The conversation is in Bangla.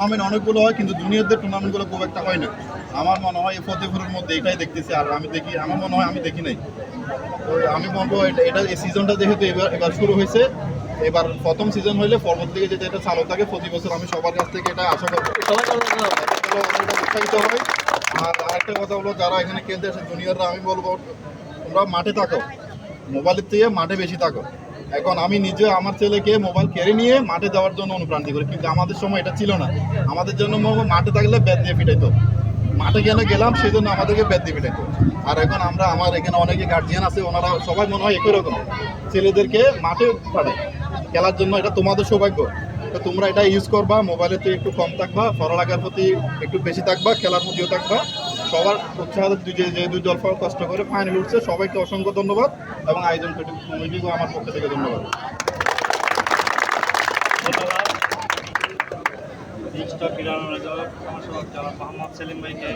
টুর্নামেন্ট অনেকগুলো হয় কিন্তু জুনিয়রদের টুর্নামেন্টগুলো খুব একটা হয় না। আমার মনে হয় এই ফতেপুরের মধ্যে এটাই দেখতেছি, আর আমি দেখি, আমার মনে হয় আমি দেখি নাই। তো আমি বলবো এটা এই সিজনটা যেহেতু এবার শুরু হয়েছে, এবার প্রথম সিজন হইলে পরবর্তীতে যেটা এটা চালু থাকে প্রতি বছর, আমি সবার কাছ থেকে এটা আশা করবো অনেকটা উৎসাহিত হয়। আর আরেকটা কথা হলো, যারা এখানে খেলতে আসে জুনিয়ররা, আমি বলবো তোমরা মাঠে থাকো, মোবাইলের থেকে মাঠে বেশি থাকো। এখন আমি নিজে আমার ছেলেকে মোবাইল কেড়ে নিয়ে মাঠে যাওয়ার জন্য অনুপ্রাণিত করি, কিন্তু আমাদের সময় এটা ছিল না। আমাদের জন্য মাঠে থাকলে ব্যাট দিয়ে পিটাইতো, মাঠে কেন গেলাম সেই জন্য আমাদেরকে ব্যাট দিয়ে পিটাইতো। আর এখন আমার এখানে অনেকে গার্জিয়ান আছে, ওনারা সবাই মনে হয় একই রকম, ছেলেদেরকে মাঠে পাঠায় খেলার জন্য। এটা তোমাদের সৌভাগ্য, তো তোমরা এটা ইউজ করবা, মোবাইলের থেকে একটু কম থাকবা, পড়ালেখার প্রতি একটু বেশি থাকবা, খেলার প্রতিও থাকবা। সবার উৎসাহ যে দুই দল কষ্ট করে ফাইনাল উঠছে, সবাইকে অসংখ্য ধন্যবাদ এবং আয়োজন কমিটিকেও আমার পক্ষ থেকে ধন্যবাদ। ধন্যবাদ। আমার সহ যারা মোহাম্মদ সেলিম ভাইকে